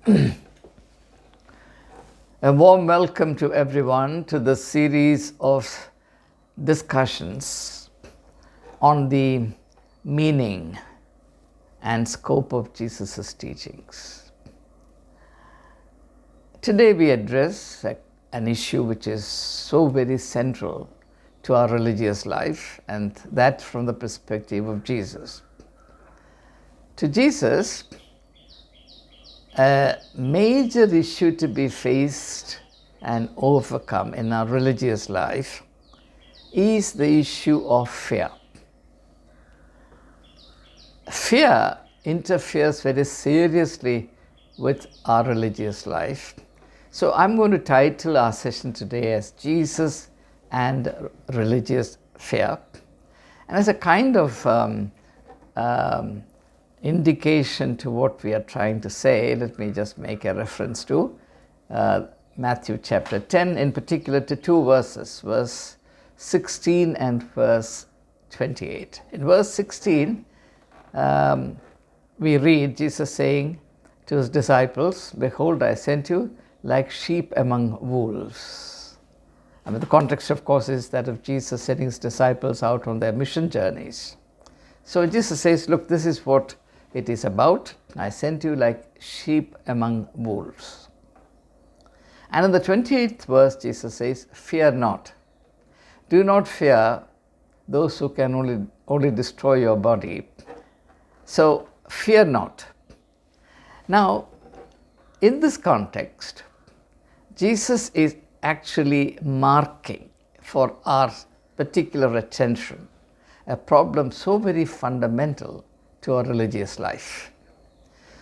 A warm welcome to everyone to this series of discussions on the meaning and scope of Jesus' teachings. Today we address an issue which is so very central to our religious life, and that from the perspective of Jesus. To Jesus, a major issue to be faced and overcome in our religious life is the issue of fear. Fear interferes very seriously with our religious life. So I'm going to title our session today as Jesus and Religious Fear. And as a kind of indication to what we are trying to say, let me just make a reference to Matthew chapter 10, in particular to two verses, verse 16 and verse 28. In verse 16, we read Jesus saying to his disciples, "Behold, I sent you like sheep among wolves." I mean, the context, of course, is that of Jesus sending his disciples out on their mission journeys. So Jesus says, look, this is what it is about. I sent you like sheep among wolves. And in the 28th verse, Jesus says, "Fear not. Do not fear those who can only destroy your body. So fear not." Now, in this context, Jesus is actually marking for our particular attention a problem so very fundamental to our religious life.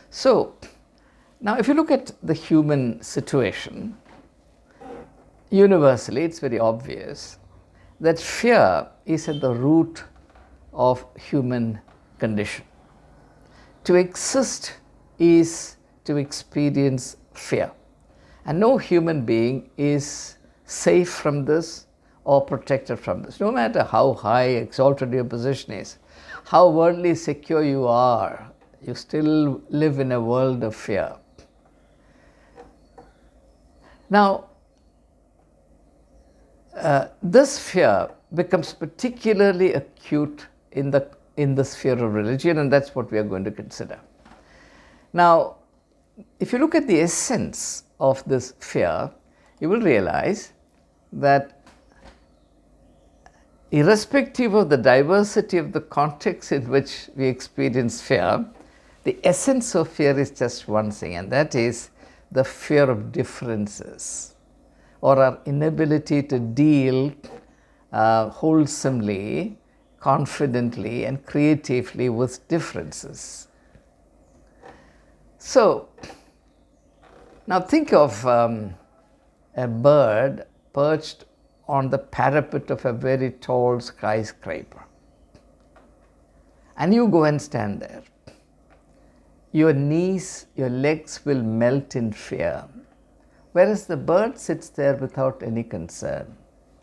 So, now if you look at the human situation, universally it's very obvious that fear is at the root of human condition. To exist is to experience fear. And no human being is safe from this or protected from this. No matter how high, exalted your position is, how worldly secure you are, you still live in a world of fear. Now, this fear becomes particularly acute in the sphere of religion, and that's what we are going to consider. Now, if you look at the essence of this fear, you will realize that irrespective of the diversity of the context in which we experience fear, the essence of fear is just one thing, and that is the fear of differences, or our inability to deal wholesomely, confidently, and creatively with differences. So, now think of a bird perched on the parapet of a very tall skyscraper. And you go and stand there. Your knees, your legs will melt in fear, whereas the bird sits there without any concern.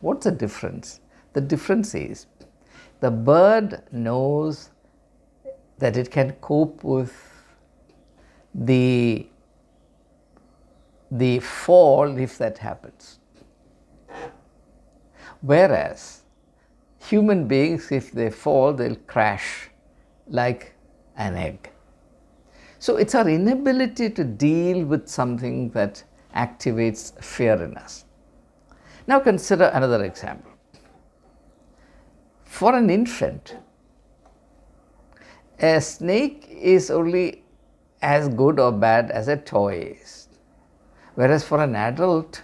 What's the difference? The difference is the bird knows that it can cope with the fall if that happens. Whereas human beings, if they fall, they'll crash like an egg. So it's our inability to deal with something that activates fear in us. Now consider another example. For an infant, a snake is only as good or bad as a toy is. Whereas for an adult,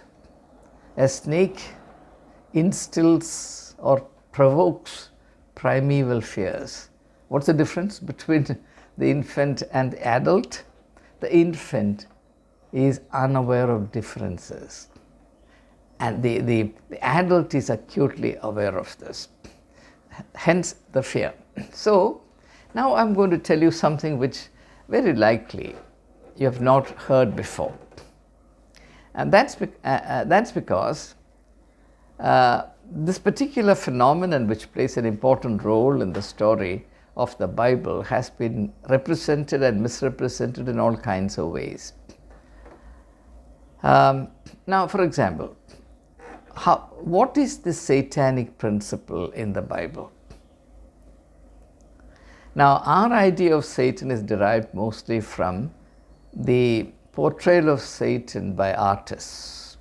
a snake instills or provokes primeval fears. What's the difference between the infant and the adult? The infant is unaware of differences, and the adult is acutely aware of this. Hence the fear. So now I'm going to tell you something which very likely you have not heard before. And that's because this particular phenomenon, which plays an important role in the story of the Bible, has been represented and misrepresented in all kinds of ways. Now, for example, what is the satanic principle in the Bible? Now, our idea of Satan is derived mostly from the portrayal of Satan by artists.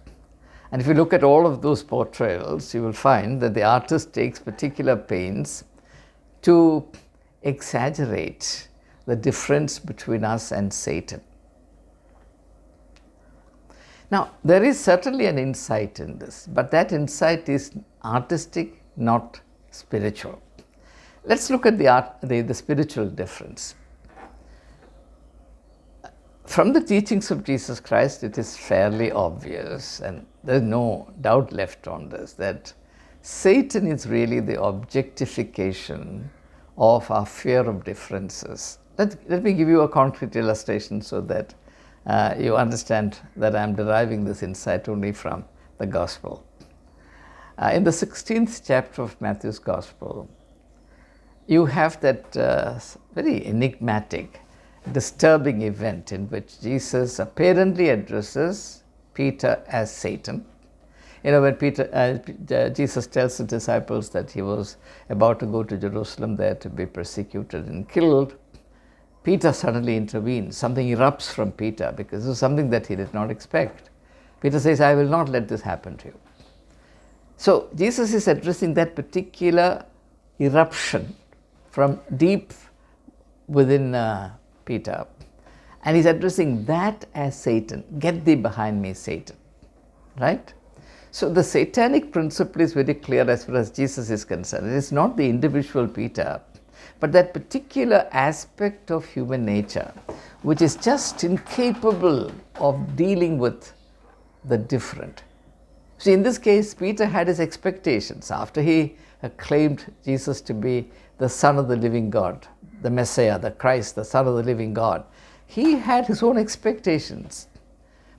And if you look at all of those portrayals, you will find that the artist takes particular pains to exaggerate the difference between us and Satan. Now, there is certainly an insight in this, but that insight is artistic, not spiritual. Let's look at the spiritual difference. From the teachings of Jesus Christ, it is fairly obvious, and there is no doubt left on this, that Satan is really the objectification of our fear of differences. Let me give you a concrete illustration so that you understand that I am deriving this insight only from the Gospel. In the 16th chapter of Matthew's Gospel, you have that very enigmatic, disturbing event in which Jesus apparently addresses Peter as Satan. When Jesus tells the disciples that he was about to go to Jerusalem there to be persecuted and killed, Peter suddenly intervenes. Something erupts from Peter because this is something that he did not expect. Peter says, "I will not let this happen to you." So Jesus is addressing that particular eruption from deep within Peter, and he's addressing that as Satan. "Get thee behind me, Satan." Right? So the satanic principle is very clear as far as Jesus is concerned. It is not the individual Peter, but that particular aspect of human nature which is just incapable of dealing with the different. See, in this case, Peter had his expectations after he acclaimed Jesus to be the Son of the living God, the Messiah, the Christ, the Son of the living God. He had his own expectations.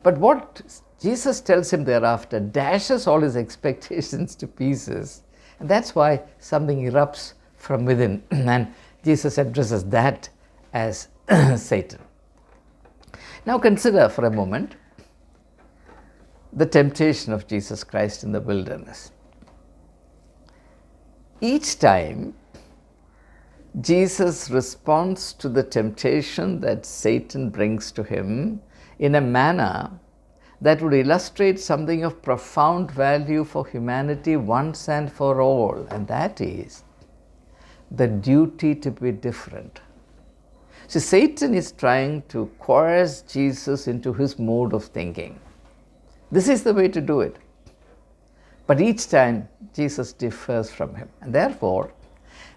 But what Jesus tells him thereafter dashes all his expectations to pieces. And that's why something erupts from within. And Jesus addresses that as Satan. Now consider for a moment the temptation of Jesus Christ in the wilderness. Each time, Jesus responds to the temptation that Satan brings to him in a manner that would illustrate something of profound value for humanity once and for all, and that is the duty to be different. See, Satan is trying to coerce Jesus into his mode of thinking. This is the way to do it. But each time, Jesus differs from him. And therefore,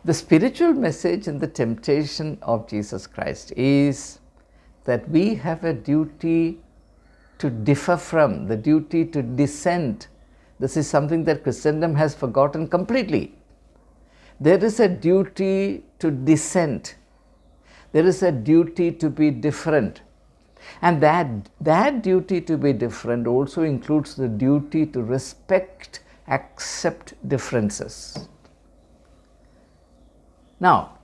the spiritual message in the temptation of Jesus Christ is that we have a duty to differ from, the duty to dissent. This is something that Christendom has forgotten completely. There is a duty to dissent. There is a duty to be different. And that duty to be different also includes the duty to respect, accept differences. Now,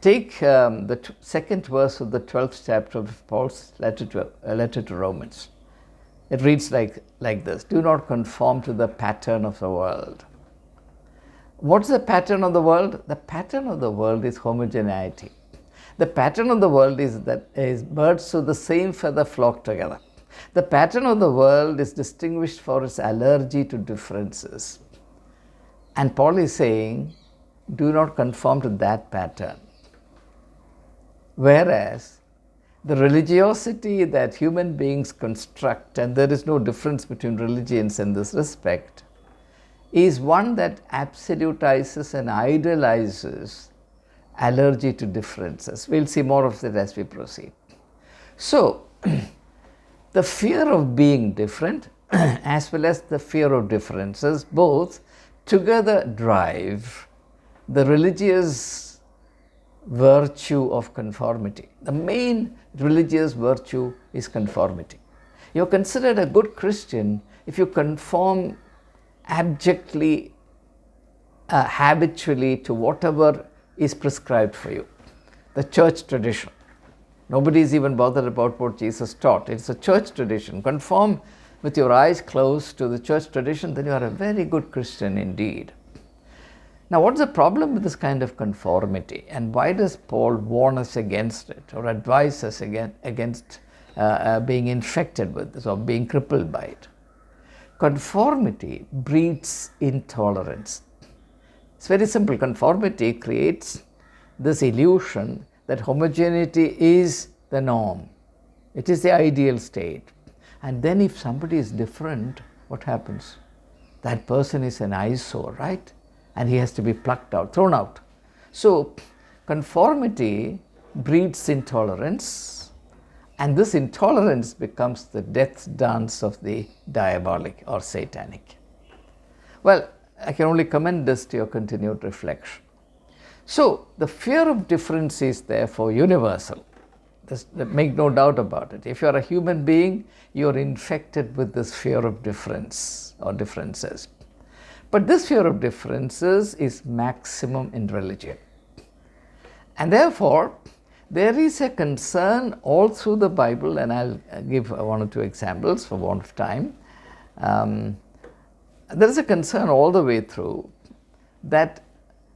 take the second verse of the 12th chapter of Paul's letter to Romans. It reads like this: "Do not conform to the pattern of the world." What's the pattern of the world? The pattern of the world is homogeneity. The pattern of the world is that birds of the same feather flock together. The pattern of the world is distinguished for its allergy to differences. And Paul is saying, do not conform to that pattern. Whereas the religiosity that human beings construct, and there is no difference between religions in this respect, is one that absolutizes and idealizes allergy to differences. We'll see more of that as we proceed. So, the fear of being different as well as the fear of differences both together drive the religious virtue of conformity. The main religious virtue is conformity. You're considered a good Christian if you conform abjectly, habitually to whatever is prescribed for you, the church tradition. Nobody is even bothered about what Jesus taught. It's a church tradition. Conform with your eyes closed to the church tradition, then you are a very good Christian indeed. Now, what's the problem with this kind of conformity, and why does Paul warn us against it or advise us against being infected with this or being crippled by it? Conformity breeds intolerance. It's very simple. Conformity creates this illusion that homogeneity is the norm. It is the ideal state. And then if somebody is different, what happens? That person is an eyesore, right? And he has to be plucked out, thrown out. So conformity breeds intolerance, and this intolerance becomes the death dance of the diabolic or satanic. Well, I can only commend this to your continued reflection. So the fear of difference is therefore universal. Make no doubt about it. If you are a human being, you are infected with this fear of difference or differences. But this fear of differences is maximum in religion. And therefore, there is a concern all through the Bible, and I'll give one or two examples for want of time. There is a concern all the way through that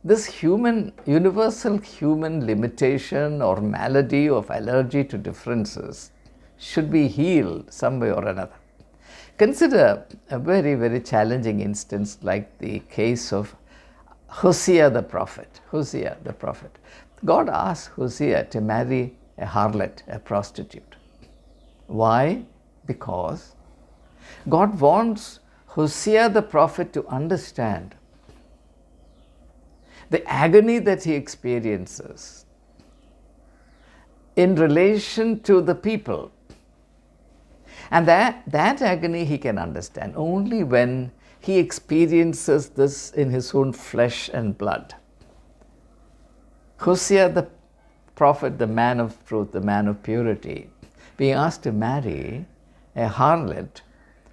this universal human limitation or malady of allergy to differences should be healed some way or another. Consider a very, very challenging instance like the case of Hosea the prophet. Hosea the prophet. God asked Hosea to marry a harlot, a prostitute. Why? Because God wants Hosea the prophet to understand the agony that he experiences in relation to the people. And that agony he can understand only when he experiences this in his own flesh and blood. Hosea the prophet, the man of truth, the man of purity, being asked to marry a harlot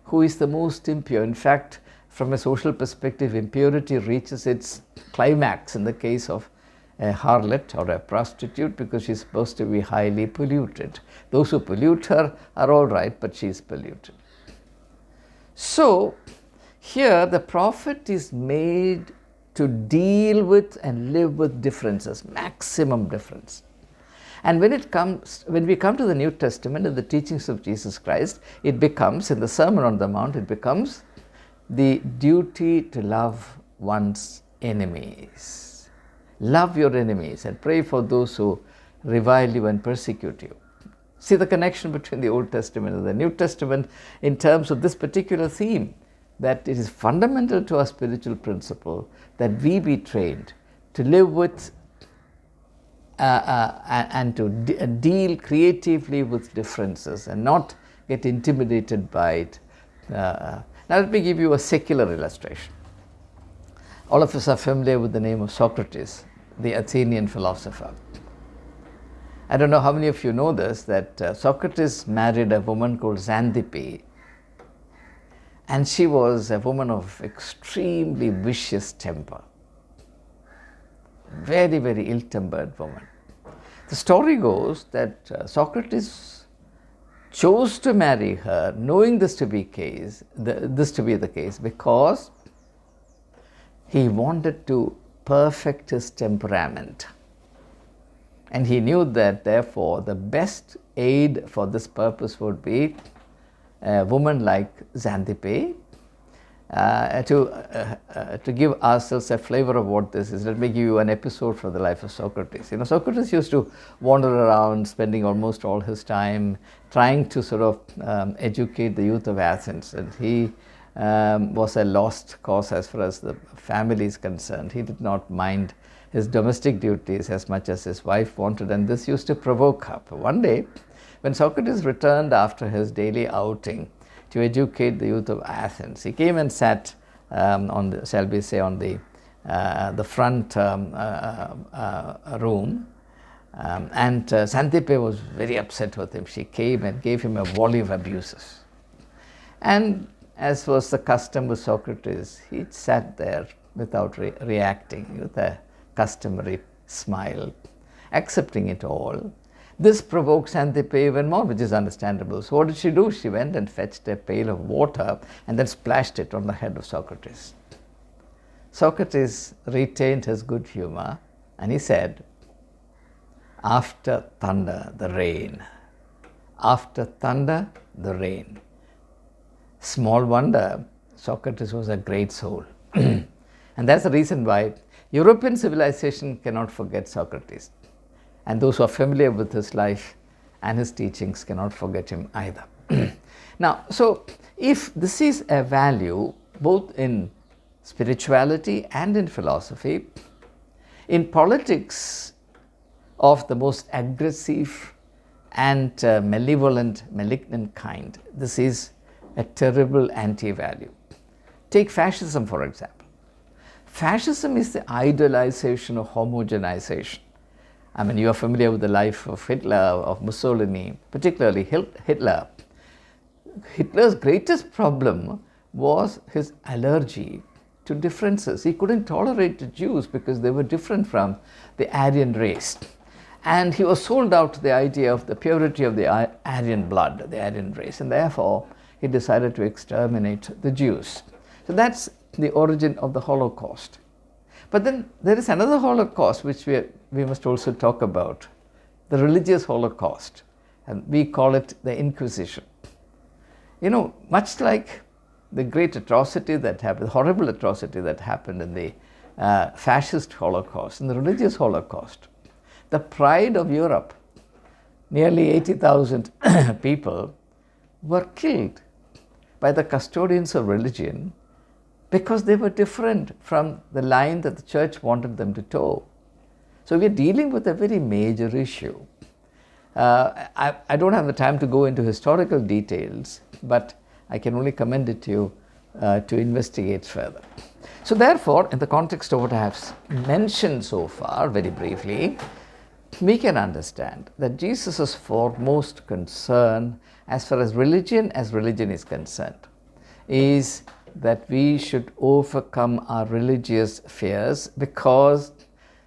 who is the most impure. In fact, from a social perspective, impurity reaches its climax in the case of a harlot or a prostitute, because she's supposed to be highly polluted. Those who pollute her are all right, but she's polluted. So here the prophet is made to deal with and live with differences, maximum difference. And when we come to the New Testament and the teachings of Jesus Christ, it becomes, in the Sermon on the Mount, it becomes the duty to love one's enemies. Love your enemies and pray for those who revile you and persecute you. See the connection between the Old Testament and the New Testament in terms of this particular theme, that it is fundamental to our spiritual principle that we be trained to live with and to deal creatively with differences and not get intimidated by it. Now let me give you a secular illustration. All of us are familiar with the name of Socrates, the Athenian philosopher. I don't know how many of you know this, that Socrates married a woman called Xanthippe, and she was a woman of extremely vicious temper. Very, very ill-tempered woman. The story goes that Socrates chose to marry her, knowing this to be the case, because he wanted to perfect his temperament. And he knew that, therefore, the best aid for this purpose would be a woman like Xanthippe. To give ourselves a flavor of what this is, let me give you an episode from the life of Socrates. Socrates used to wander around, spending almost all his time trying to sort of educate the youth of Athens, and he was a lost cause as far as the family is concerned. He did not mind his domestic duties as much as his wife wanted, and this used to provoke her. One day, when Socrates returned after his daily outing to educate the youth of Athens, he came and sat on the front room, and Xanthippe was very upset with him. She came and gave him a volley of abuses. And as was the custom with Socrates, he sat there without reacting, with a customary smile, accepting it all. This provoked Xanthippe even more, which is understandable. So what did she do? She went and fetched a pail of water and then splashed it on the head of Socrates. Socrates retained his good humor and he said, "After thunder, the rain. After thunder, the rain." Small wonder Socrates was a great soul. And that's the reason why European civilization cannot forget Socrates. And those who are familiar with his life and his teachings cannot forget him either. Now, so if this is a value both in spirituality and in philosophy, in politics of the most aggressive and malevolent, malignant kind, this is a terrible anti-value. Take fascism, for example. Fascism is the idolization of homogenization. I mean, you are familiar with the life of Hitler, of Mussolini, particularly Hitler. Hitler's greatest problem was his allergy to differences. He couldn't tolerate the Jews because they were different from the Aryan race. And he was sold out to the idea of the purity of the Aryan blood, the Aryan race, and therefore he decided to exterminate the Jews. So that's the origin of the Holocaust. But then there is another Holocaust which we must also talk about, the religious Holocaust, and we call it the Inquisition. You know, much like the great atrocity that happened, the horrible atrocity that happened in the fascist Holocaust, in the religious Holocaust, the pride of Europe, nearly 80,000 people were killed by the custodians of religion because they were different from the line that the church wanted them to toe. So we are dealing with a very major issue. I don't have the time to go into historical details, but I can only commend it to you to investigate further. So therefore, in the context of what I have mentioned so far, very briefly, we can understand that Jesus' foremost concern as far as religion is concerned is that we should overcome our religious fears, because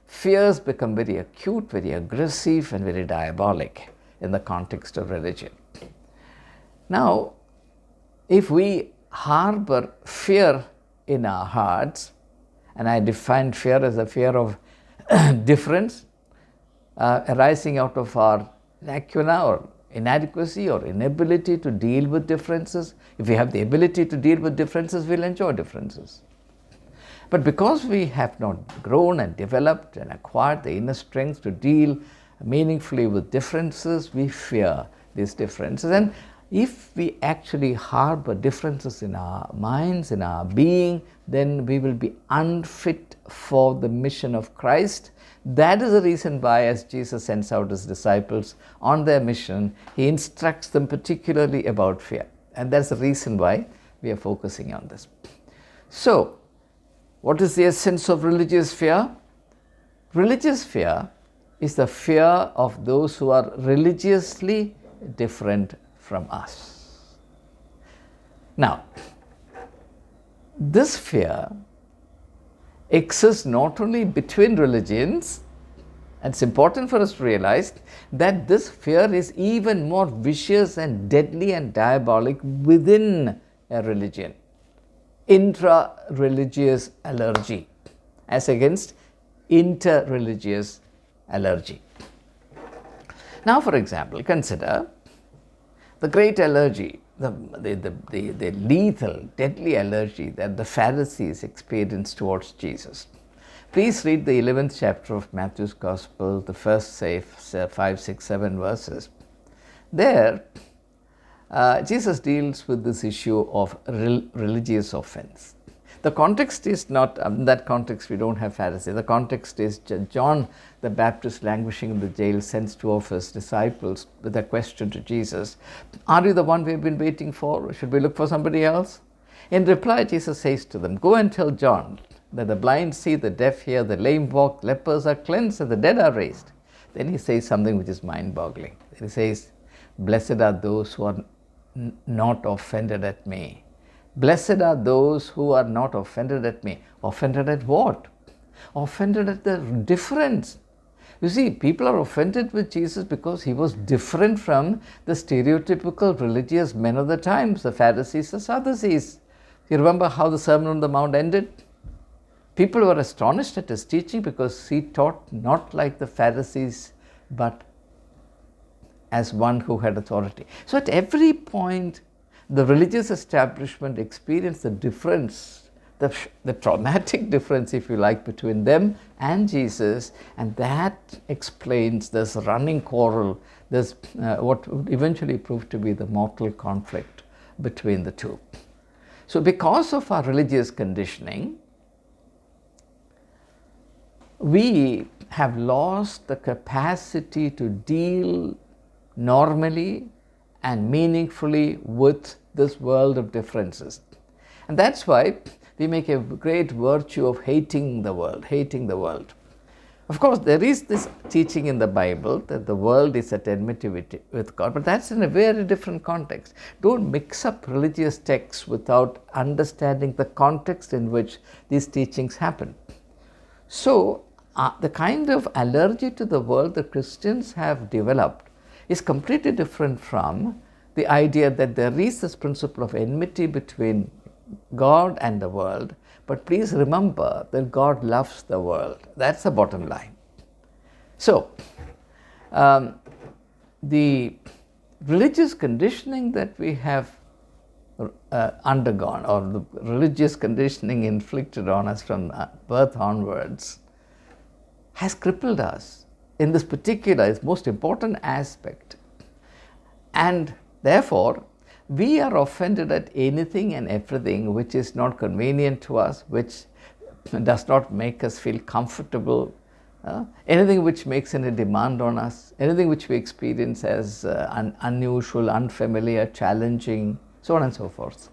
fears become very acute, very aggressive and very diabolic in the context of religion. Now, if we harbor fear in our hearts, and I define fear as a fear of difference, arising out of our lacuna or inadequacy or inability to deal with differences. If we have the ability to deal with differences, we'll enjoy differences. But because we have not grown and developed and acquired the inner strength to deal meaningfully with differences, we fear these differences. And if we actually harbor differences in our minds, in our being, then we will be unfit for the mission of Christ. That is the reason why, as Jesus sends out his disciples on their mission, he instructs them particularly about fear. And that's the reason why we are focusing on this. So, what is the essence of religious fear? Religious fear is the fear of those who are religiously different from us. Now, this fear exists not only between religions, and it's important for us to realize that this fear is even more vicious and deadly and diabolic within a religion. Intra-religious allergy as against inter-religious allergy. Now, for example, consider the great allergy, the lethal, deadly allergy that the Pharisees experienced towards Jesus. Please read the 11th chapter of Matthew's Gospel, the first, say, 5, 6, 7 verses. There, Jesus deals with this issue of religious offense. The context is not, in that context we don't have Pharisees. The context is John the Baptist, languishing in the jail, sends two of his disciples with a question to Jesus. Are you the one we've been waiting for? Should we look for somebody else? In reply, Jesus says to them, go and tell John that the blind see, the deaf hear, the lame walk, lepers are cleansed, and the dead are raised. Then he says something which is mind-boggling. He says, blessed are those who are not offended at me. Blessed are those who are not offended at me. Offended at what? Offended at the difference. You see, people are offended with Jesus because he was different from the stereotypical religious men of the times, the Pharisees, the Sadducees. You remember how the Sermon on the Mount ended? People were astonished at his teaching because he taught not like the Pharisees, but as one who had authority. So at every point, the religious establishment experienced the difference, the traumatic difference, if you like, between them and Jesus, and that explains this running quarrel, this what would eventually prove to be the mortal conflict between the two. So because of our religious conditioning, we have lost the capacity to deal normally and meaningfully with this world of differences. And that's why we make a great virtue of hating the world, hating the world. Of course, there is this teaching in the Bible that the world is at enmity with God, but that's in a very different context. Don't mix up religious texts without understanding the context in which these teachings happen. So, the kind of allergy to the world that Christians have developed is completely different from the idea that there is this principle of enmity between God and the world. But please remember that God loves the world. That's the bottom line. So, the religious conditioning that we have undergone, or the religious conditioning inflicted on us from birth onwards, has crippled us in this particular, its most important aspect. And therefore, we are offended at anything and everything which is not convenient to us, which does not make us feel comfortable, anything which makes any demand on us, anything which we experience as unusual, unfamiliar, challenging, so on and so forth.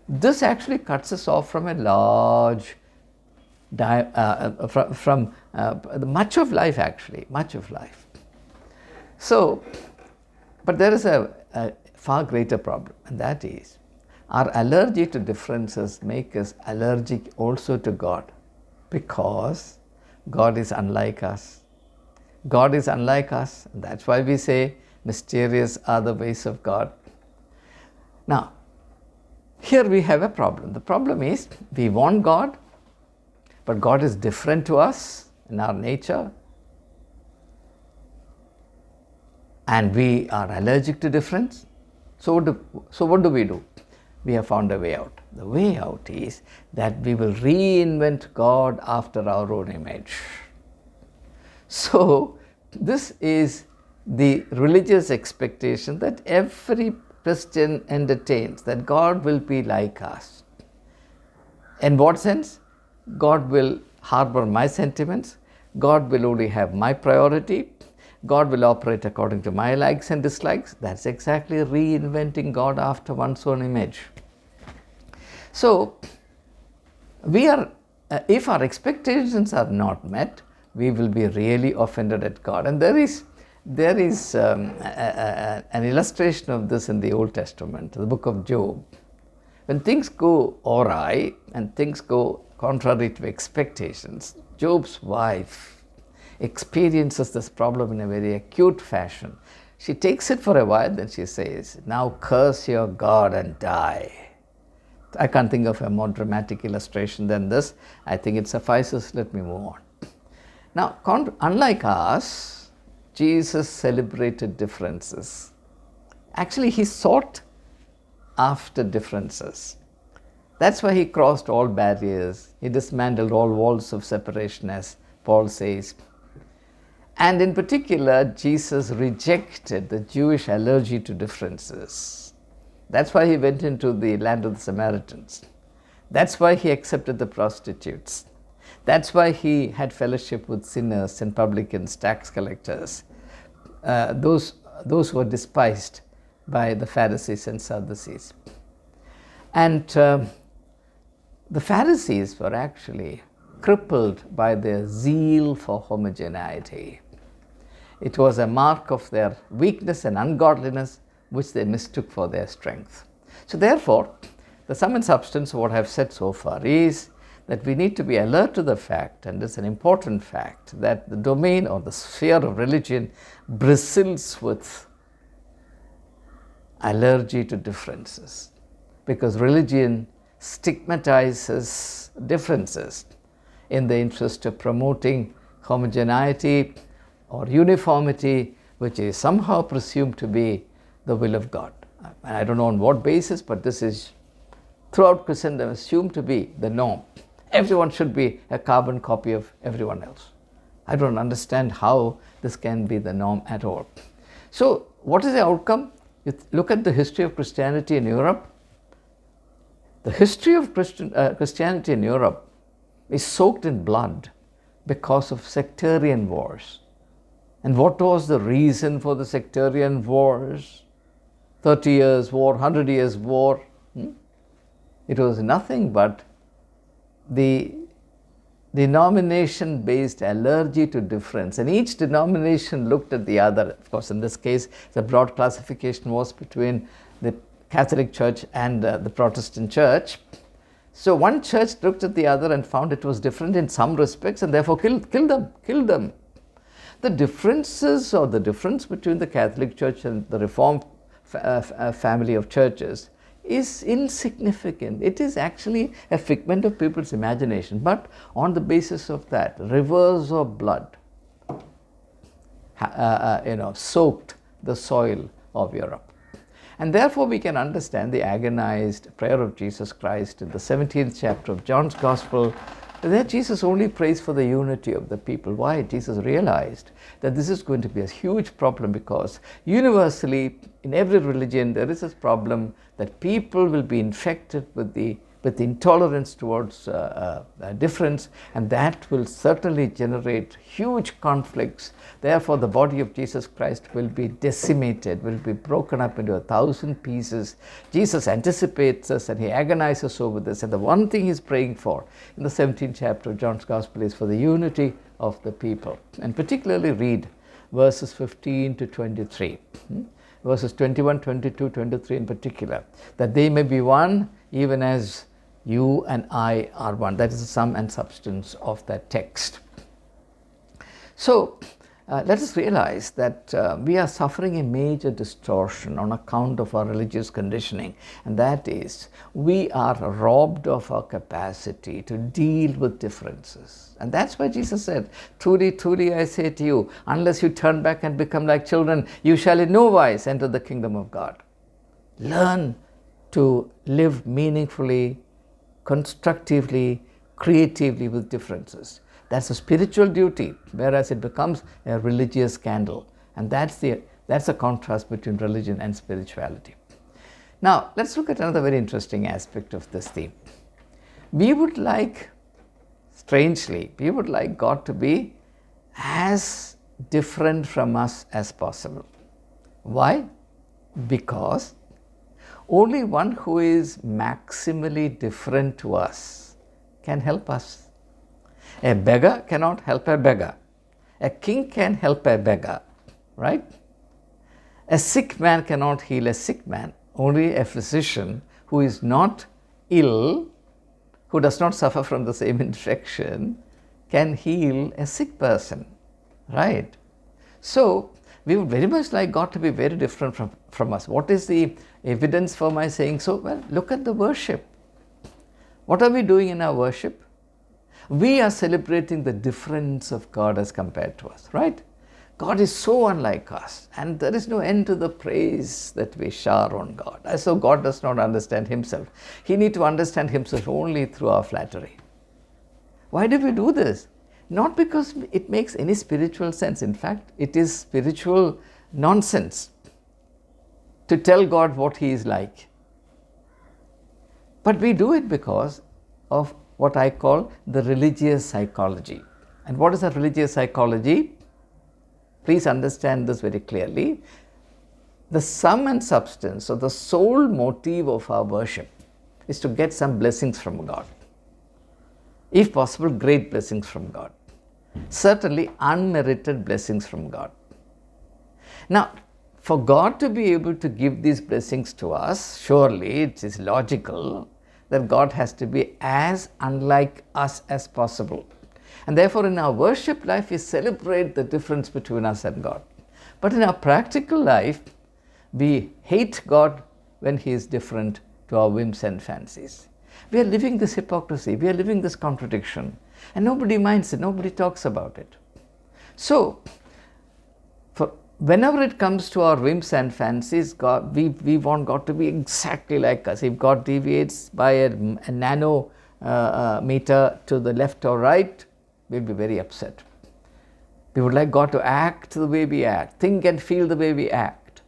This actually cuts us off from a large from much of life, actually, much of life. So, but there is a far greater problem, and that is our allergy to differences make us allergic also to God, because God is unlike us. God is unlike us, and that's why we say mysterious are the ways of God. Now, here we have a problem. The problem is we want God, but God is different to us in our nature, and we are allergic to difference. So what do we do? We have found a way out. The way out is that we will reinvent God after our own image. So this is the religious expectation that every Christian entertains, that God will be like us. In what sense? God will harbor my sentiments. God will only have my priority. God will operate according to my likes and dislikes. That's exactly reinventing God after one's own image. So, we are, if our expectations are not met, we will be really offended at God. And there is an illustration of this in the Old Testament, the book of Job. When things go awry and things go contrary to expectations, Job's wife experiences this problem in a very acute fashion. She takes it for a while, then she says, "Now curse your God and die." I can't think of a more dramatic illustration than this. I think it suffices. Let me move on. Now, unlike us, Jesus celebrated differences. Actually, he sought after differences. That's why he crossed all barriers. He dismantled all walls of separation, as Paul says. And in particular, Jesus rejected the Jewish allergy to differences. That's why he went into the land of the Samaritans. That's why he accepted the prostitutes. That's why he had fellowship with sinners and publicans, tax collectors, those who were despised by the Pharisees and Sadducees. And the Pharisees were actually crippled by their zeal for homogeneity. It was a mark of their weakness and ungodliness, which they mistook for their strength. So therefore, the sum and substance of what I have said so far is that we need to be alert to the fact, and it's an important fact, that the domain or the sphere of religion bristles with allergy to differences, because religion stigmatizes differences in the interest of promoting homogeneity or uniformity, which is somehow presumed to be the will of God. And I don't know on what basis, but this is throughout Christendom assumed to be the norm. Everyone should be a carbon copy of everyone else. I don't understand how this can be the norm at all. So what is the outcome? You look at the history of Christianity in Europe. The history of Christianity in Europe is soaked in blood because of sectarian wars. And what was the reason for the sectarian wars? 30 years war, 100 years war. It was nothing but the denomination-based allergy to difference. And each denomination looked at the other. Of course, in this case, the broad classification was between the Catholic Church and the Protestant Church. So one church looked at the other and found it was different in some respects, and therefore killed them. The differences, or the difference between the Catholic Church and the Reformed family of churches, is insignificant. It is actually a figment of people's imagination. But on the basis of that, rivers of blood soaked the soil of Europe. And therefore we can understand the agonized prayer of Jesus Christ in the 17th chapter of John's Gospel. There Jesus only prays for the unity of the people. Why? Jesus realized that this is going to be a huge problem, because universally in every religion there is this problem that people will be infected with the intolerance towards difference, and that will certainly generate huge conflicts. Therefore the body of Jesus Christ will be decimated, will be broken up into 1,000 pieces. Jesus anticipates this and he agonizes over this, and the one thing he's praying for in the 17th chapter of John's Gospel is for the unity of the people. And particularly read verses 15 to 23. Verses 21, 22, 23 in particular, that they may be one even as you and I are one. That is the sum and substance of that text. So let us realize that we are suffering a major distortion on account of our religious conditioning, and that is, we are robbed of our capacity to deal with differences. And that's why Jesus said, truly, truly I say to you, unless you turn back and become like children, you shall in no wise enter the kingdom of God. Learn to live meaningfully, constructively, creatively with differences. That's a spiritual duty, whereas it becomes a religious scandal. And that's a contrast between religion and spirituality. Now, let's look at another very interesting aspect of this theme. We would like, strangely, we would like God to be as different from us as possible. Why? Because only one who is maximally different to us can help us. A beggar cannot help a beggar. A king can help a beggar, right? A sick man cannot heal a sick man. Only a physician who is not ill, who does not suffer from the same infection, can heal a sick person, right? So we would very much like God to be very different from us. What is the evidence for my saying so? Well, look at the worship. What are we doing in our worship? We are celebrating the difference of God as compared to us, right? God is so unlike us, and there is no end to the praise that we shower on God. As though God does not understand himself. He needs to understand himself only through our flattery. Why do we do this? Not because it makes any spiritual sense. In fact, it is spiritual nonsense to tell God what he is like. But we do it because of what I call the religious psychology. And what is a religious psychology? Please understand this very clearly. The sum and substance, or the sole motive of our worship, is to get some blessings from God. If possible, great blessings from God. Certainly unmerited blessings from God. Now, for God to be able to give these blessings to us, surely it is logical that God has to be as unlike us as possible. And therefore, in our worship life, we celebrate the difference between us and God. But in our practical life, we hate God when He is different to our whims and fancies. We are living this hypocrisy, we are living this contradiction, and nobody minds it, nobody talks about it. So, whenever it comes to our whims and fancies, we want God to be exactly like us. If God deviates by a nanometer to the left or right, we'll be very upset. We would like God to act the way we act, think and feel the way we act.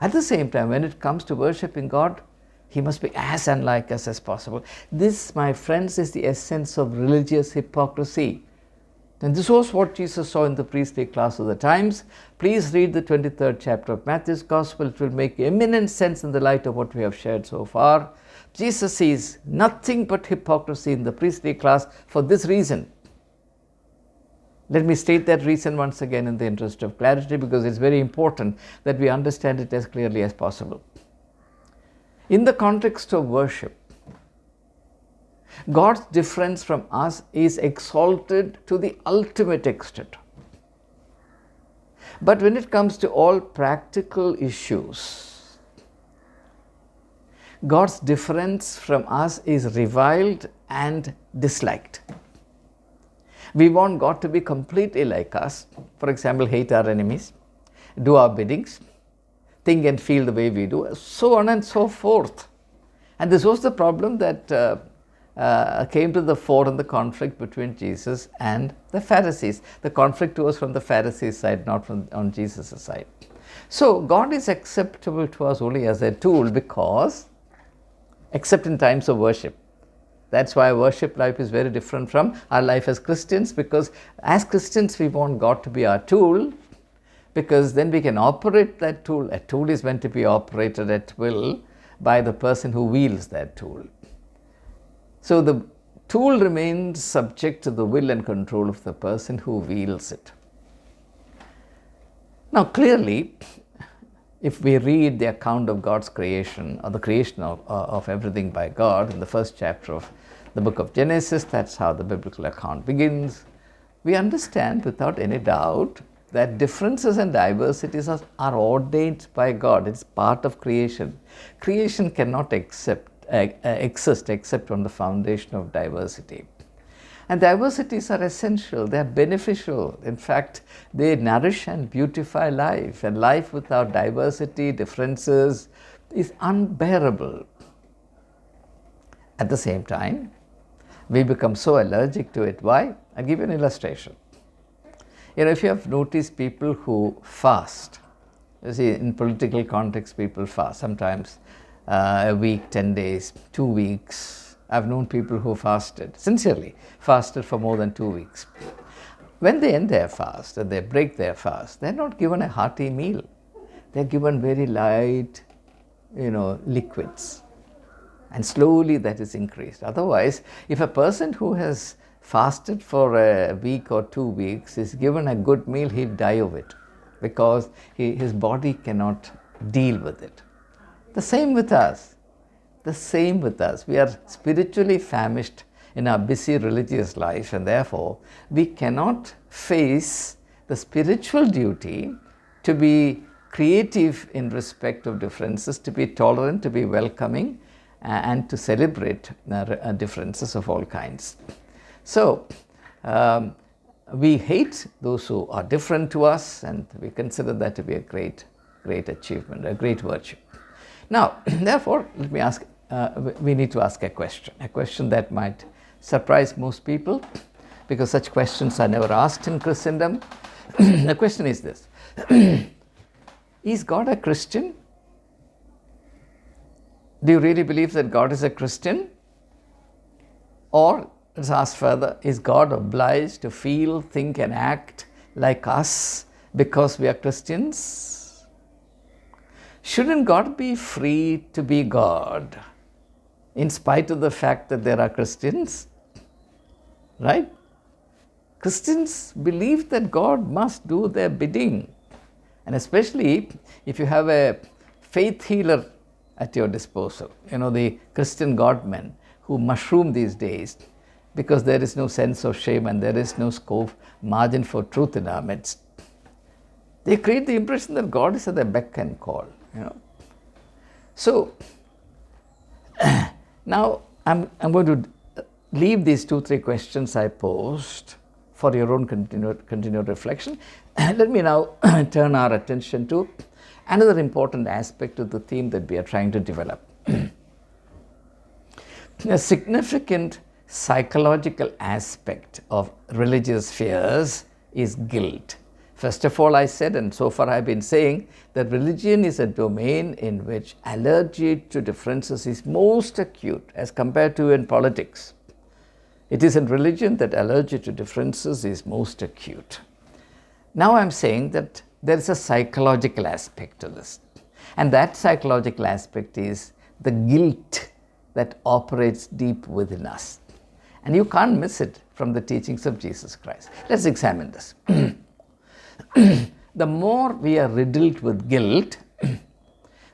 At the same time, when it comes to worshiping God, He must be as unlike us as possible. This, my friends, is the essence of religious hypocrisy. And this was what Jesus saw in the priestly class of the times. Please read the 23rd chapter of Matthew's Gospel. It will make eminent sense in the light of what we have shared so far. Jesus sees nothing but hypocrisy in the priestly class for this reason. Let me state that reason once again in the interest of clarity, because it's very important that we understand it as clearly as possible. In the context of worship, God's difference from us is exalted to the ultimate extent. But when it comes to all practical issues, God's difference from us is reviled and disliked. We want God to be completely like us. For example, hate our enemies, do our biddings, think and feel the way we do, so on and so forth. And this was the problem that came to the fore in the conflict between Jesus and the Pharisees. The conflict was from the Pharisees' side, not on Jesus' side. So God is acceptable to us only as a tool, because, except in times of worship. That's why worship life is very different from our life as Christians, because as Christians we want God to be our tool, because then we can operate that tool. A tool is meant to be operated at will by the person who wields that tool. So the tool remains subject to the will and control of the person who wields it. Now clearly, if we read the account of God's creation, or the creation of everything by God in the first chapter of the book of Genesis, that's how the biblical account begins, we understand without any doubt that differences and diversities are ordained by God. It's part of creation. Creation cannot exist except on the foundation of diversity. And diversities are essential, they are beneficial. In fact, they nourish and beautify life. And life without diversity, differences, is unbearable. At the same time, we become so allergic to it. Why? I'll give you an illustration. If you have noticed people who fast, you see, in political context, people fast. Sometimes a week, 10 days, 2 weeks. I've known people who fasted, sincerely fasted for more than 2 weeks. When they end their fast and they break their fast, they're not given a hearty meal. They're given very light, liquids. And slowly that is increased. Otherwise, if a person who has fasted for a week or 2 weeks is given a good meal, he'll die of it, because his body cannot deal with it. The same with us. We are spiritually famished in our busy religious life, and therefore we cannot face the spiritual duty to be creative in respect of differences, to be tolerant, to be welcoming, and to celebrate differences of all kinds. So, we hate those who are different to us, and we consider that to be a great achievement, a great virtue. Now, therefore, let me ask, we need to ask a question that might surprise most people, because such questions are never asked in Christendom. The question is this: is God a Christian? Do you really believe that God is a Christian? Or, let's ask further, is God obliged to feel, think and act like us because we are Christians? Shouldn't God be free to be God in spite of the fact that there are Christians? Right? Christians believe that God must do their bidding. And especially if you have a faith healer at your disposal. The Christian God-men who mushroom these days because there is no sense of shame and there is no scope, margin for truth in our midst. They create the impression that God is at their beck and call. So now I'm going to leave these 2-3 questions I posed for your own continued reflection. Let me now turn our attention to another important aspect of the theme that we are trying to develop. A significant psychological aspect of religious fears is guilt. First of all, I said, and so far I've been saying, that religion is a domain in which allergy to differences is most acute as compared to in politics. It is in religion that allergy to differences is most acute. Now I'm saying that there is a psychological aspect to this. And that psychological aspect is the guilt that operates deep within us. And you can't miss it from the teachings of Jesus Christ. Let's examine this. The more we are riddled with guilt,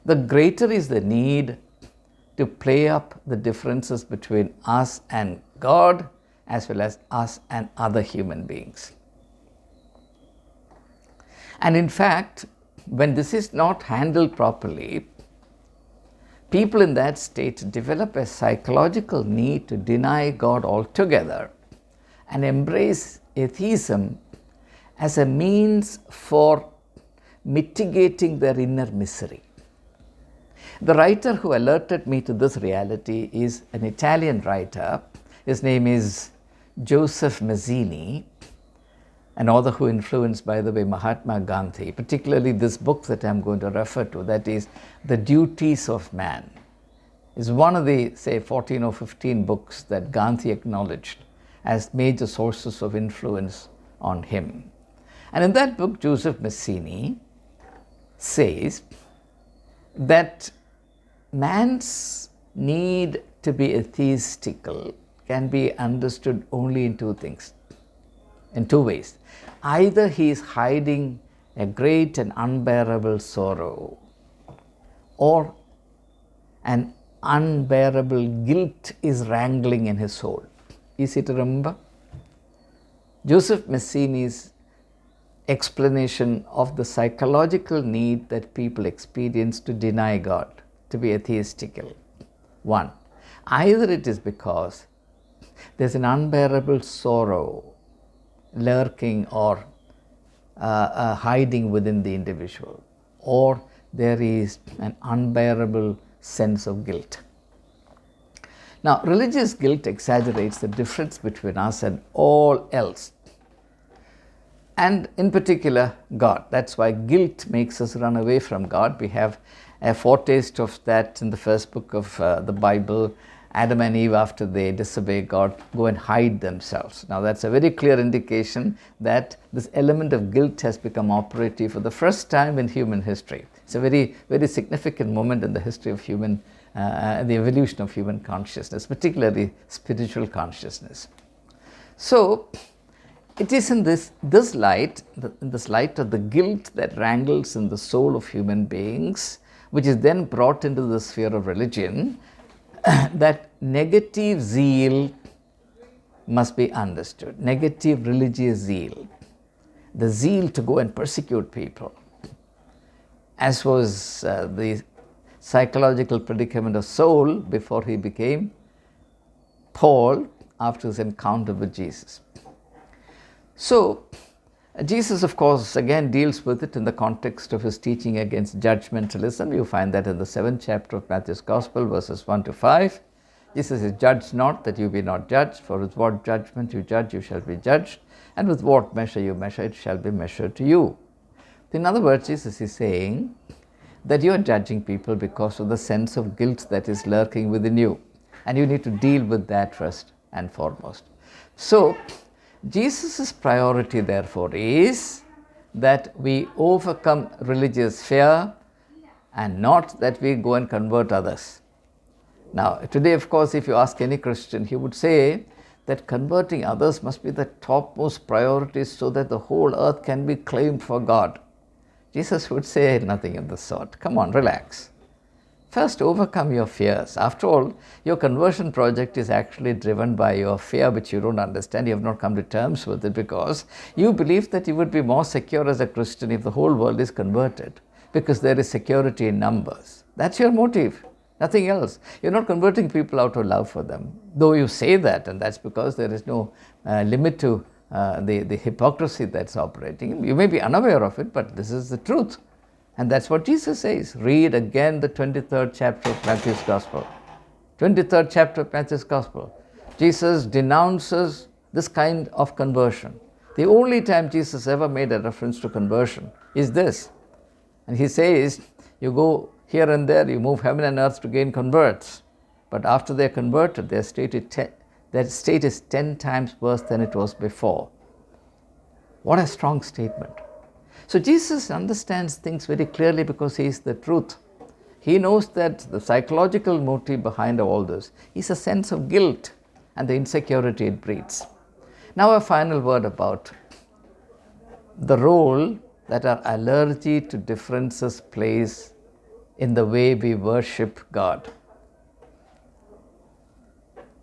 the greater is the need to play up the differences between us and God, as well as us and other human beings. And in fact, when this is not handled properly, people in that state develop a psychological need to deny God altogether and embrace atheism as a means for mitigating their inner misery. The writer who alerted me to this reality is an Italian writer. His name is Joseph Mazzini, an author who influenced, by the way, Mahatma Gandhi, particularly this book that I'm going to refer to, that is The Duties of Man, is one of the, say, 14 or 15 books that Gandhi acknowledged as major sources of influence on him. And in that book, Joseph Mazzini says that man's need to be atheistical can be understood only in two things, in two ways. Either he is hiding a great and unbearable sorrow, or an unbearable guilt is wrangling in his soul. Easy to remember? Joseph Mazzini's explanation of the psychological need that people experience to deny God, to be atheistical. One, either it is because there's an unbearable sorrow lurking or hiding within the individual, or there is an unbearable sense of guilt. Now, religious guilt exaggerates the difference between us and all else, and in particular God. That's why guilt makes us run away from God. We have a foretaste of that in the first book of the Bible. Adam and Eve, after they disobey God, go and hide themselves. Now that's a very clear indication that this element of guilt has become operative for the first time in human history. It's a very, very significant moment in the history of the evolution of human consciousness, particularly spiritual consciousness. So it is in this light of the guilt that wrangles in the soul of human beings, which is then brought into the sphere of religion, that negative zeal must be understood. Negative religious zeal. The zeal to go and persecute people, as was the psychological predicament of Saul before he became Paul after his encounter with Jesus. So, Jesus, of course, again deals with it in the context of his teaching against judgmentalism. You find that in the 7th chapter of Matthew's Gospel, verses 1 to 5. Jesus says, "Judge not, that you be not judged, for with what judgment you judge, you shall be judged, and with what measure you measure, it shall be measured to you." In other words, Jesus is saying that you are judging people because of the sense of guilt that is lurking within you, and you need to deal with that first and foremost. So, Jesus' priority, therefore, is that we overcome religious fear and not that we go and convert others. Now, today, of course, if you ask any Christian, he would say that converting others must be the topmost priority so that the whole earth can be claimed for God. Jesus would say nothing of the sort. Come on, relax. First, overcome your fears. After all, your conversion project is actually driven by your fear, which you don't understand. You have not come to terms with it because you believe that you would be more secure as a Christian if the whole world is converted, because there is security in numbers. That's your motive, nothing else. You're not converting people out of love for them, though you say that, and that's because there is no limit to the hypocrisy that's operating. You may be unaware of it, but this is the truth. And that's what Jesus says. Read again the 23rd chapter of Matthew's Gospel. 23rd chapter of Matthew's Gospel. Jesus denounces this kind of conversion. The only time Jesus ever made a reference to conversion is this. And he says, you go here and there, you move heaven and earth to gain converts. But after they're converted, their state is 10 times worse than it was before. What a strong statement. So Jesus understands things very clearly because he is the truth. He knows that the psychological motive behind all this is a sense of guilt and the insecurity it breeds. Now a final word about the role that our allergy to differences plays in the way we worship God.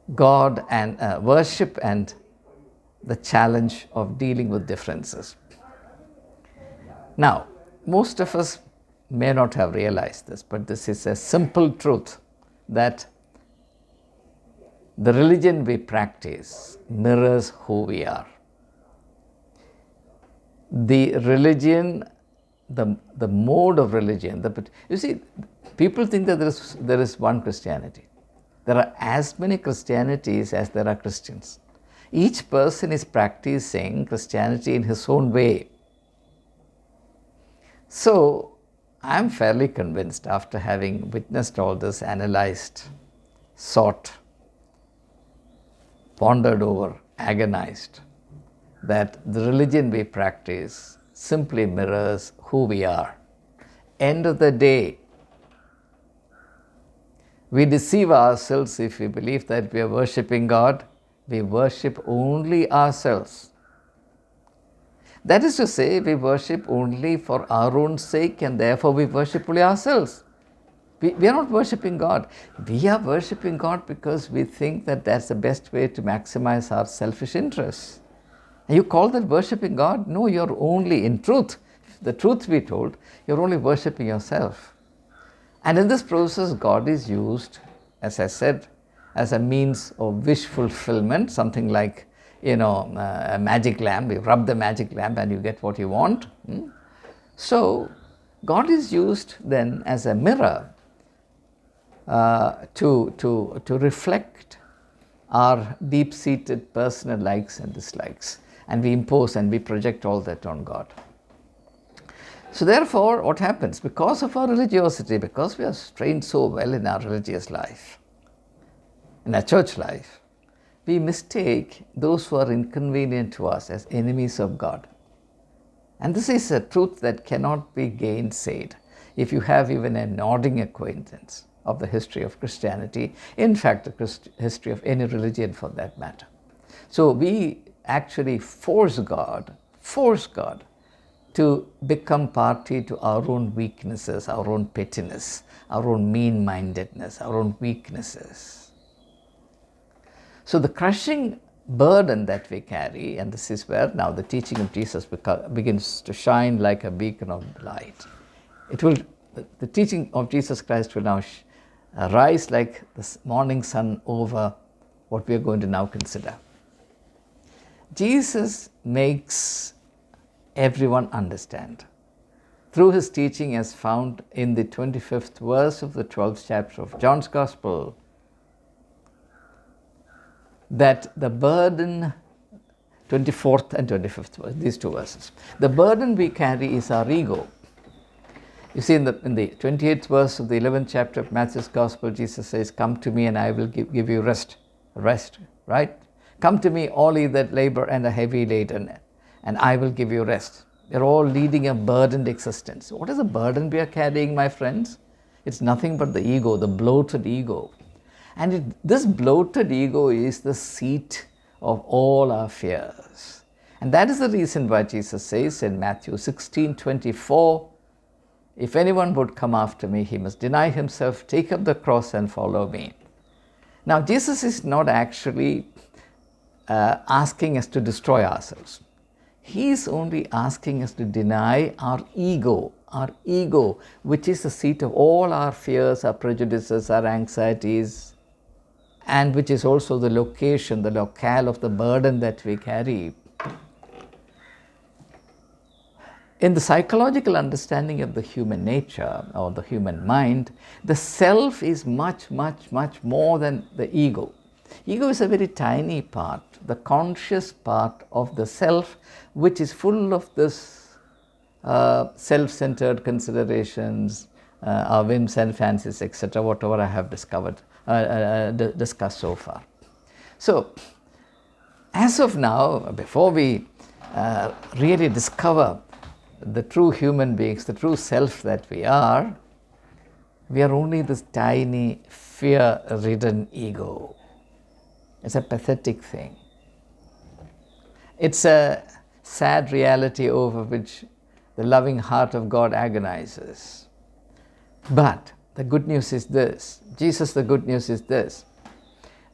Worship and the challenge of dealing with differences. Now, most of us may not have realized this, but this is a simple truth that the religion we practice mirrors who we are. The religion, the mode of religion, you see, people think that there is one Christianity. There are as many Christianities as there are Christians. Each person is practicing Christianity in his own way. So, I am fairly convinced, after having witnessed all this, analyzed, sought, pondered over, agonized, that the religion we practice simply mirrors who we are. End of the day, we deceive ourselves if we believe that we are worshipping God. We worship only ourselves. That is to say, we worship only for our own sake, and therefore we worship only ourselves. We are not worshipping God. We are worshipping God because we think that that's the best way to maximize our selfish interests. And you call that worshipping God? No, you're only, in truth, the truth be told, you're only worshipping yourself. And in this process, God is used, as I said, as a means of wish fulfillment, something like a magic lamp. You rub the magic lamp and you get what you want. So, God is used then as a mirror to reflect our deep-seated personal likes and dislikes. And we impose and we project all that on God. So therefore, what happens? Because of our religiosity, because we are trained so well in our religious life, in our church life, we mistake those who are inconvenient to us as enemies of God. And this is a truth that cannot be gainsaid if you have even a nodding acquaintance of the history of Christianity, in fact, the history of any religion for that matter. So we actually force God to become party to our own weaknesses, our own pettiness, our own mean-mindedness, our own weaknesses. So the crushing burden that we carry, and this is where now the teaching of Jesus begins to shine like a beacon of light. The teaching of Jesus Christ will now rise like the morning sun over what we are going to now consider. Jesus makes everyone understand through his teaching as found in the 25th verse of the 12th chapter of John's Gospel, that the burden, 24th and 25th verse, these two verses, the burden we carry is our ego. You see, in the 28th verse of the 11th chapter of Matthew's Gospel, Jesus says, "Come to me and I will give you rest." Rest, right? "Come to me, all ye that labor and are heavy laden, and I will give you rest." They're all leading a burdened existence. What is the burden we are carrying, my friends? It's nothing but the ego, the bloated ego. And this bloated ego is the seat of all our fears. And that is the reason why Jesus says in Matthew 16:24, if anyone would come after me, he must deny himself, take up the cross and follow me. Now, Jesus is not actually asking us to destroy ourselves. He is only asking us to deny our ego, which is the seat of all our fears, our prejudices, our anxieties, and which is also the location, the locale of the burden that we carry. In the psychological understanding of the human nature or the human mind, the self is much, much, much more than the ego. Ego is a very tiny part, the conscious part of the self, which is full of this self-centered considerations, our whims and fancies, etc., whatever I have discussed so far. So, as of now, before we really discover the true human beings, the true self that we are only this tiny, fear-ridden ego. It's a pathetic thing. It's a sad reality over which the loving heart of God agonizes. But the good news is this. Jesus, the good news is this.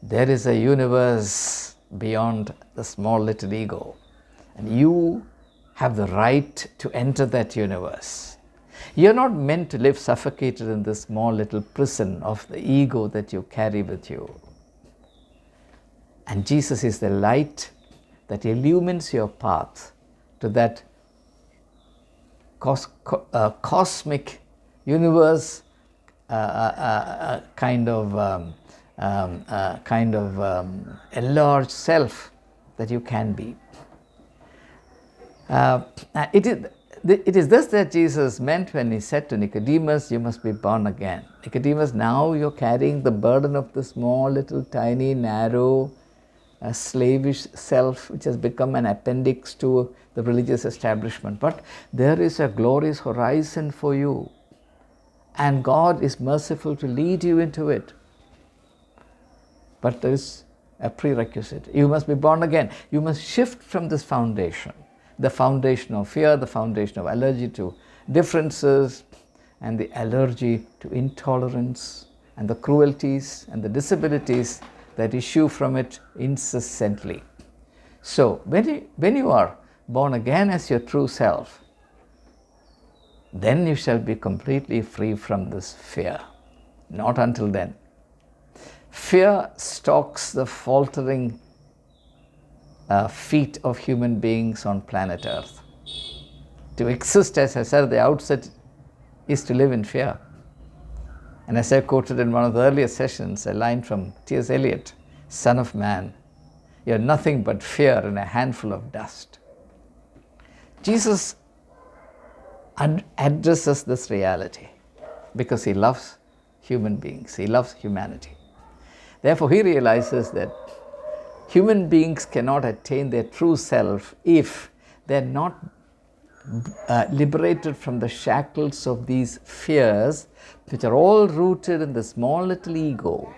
There is a universe beyond the small little ego. And you have the right to enter that universe. You're not meant to live suffocated in this small little prison of the ego that you carry with you. And Jesus is the light that illumines your path to that cosmic universe, kind of enlarged self that you can be. It is this that Jesus meant when he said to Nicodemus, you must be born again. Nicodemus, now you're carrying the burden of the small, little, tiny, narrow, slavish self, which has become an appendix to the religious establishment. But there is a glorious horizon for you, and God is merciful to lead you into it. But there is a prerequisite. You must be born again. You must shift from this foundation. The foundation of fear, the foundation of allergy to differences, and the allergy to intolerance, and the cruelties and the disabilities that issue from it incessantly. So, when you are born again as your true self, then you shall be completely free from this fear. Not until then. Fear stalks the faltering feet of human beings on planet Earth. To exist, as I said at the outset, is to live in fear. And as I quoted in one of the earlier sessions, a line from T.S. Eliot, Son of Man, you're nothing but fear in a handful of dust. Jesus addresses this reality because he loves human beings, he loves humanity. Therefore, he realizes that human beings cannot attain their true self if they're not liberated from the shackles of these fears, which are all rooted in the small little ego,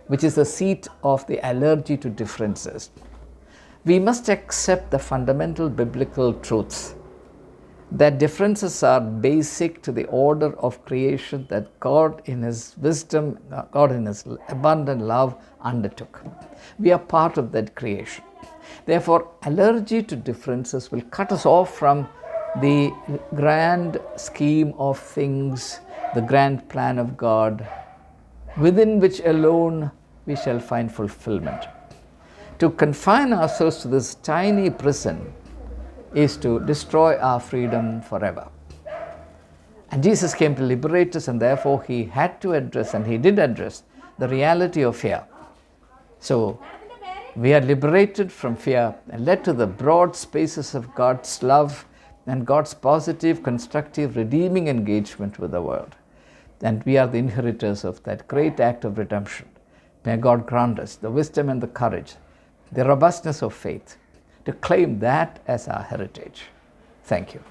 which is the seat of the allergy to differences. We must accept the fundamental biblical truths that differences are basic to the order of creation that God in His wisdom, God in His abundant love undertook. We are part of that creation. Therefore, allergy to differences will cut us off from the grand scheme of things, the grand plan of God, within which alone we shall find fulfillment. To confine ourselves to this tiny prison is to destroy our freedom forever. And Jesus came to liberate us, and therefore He had to address, and He did address, the reality of fear. So, we are liberated from fear and led to the broad spaces of God's love and God's positive, constructive, redeeming engagement with the world. And we are the inheritors of that great act of redemption. May God grant us the wisdom and the courage, the robustness of faith, to claim that as our heritage. Thank you.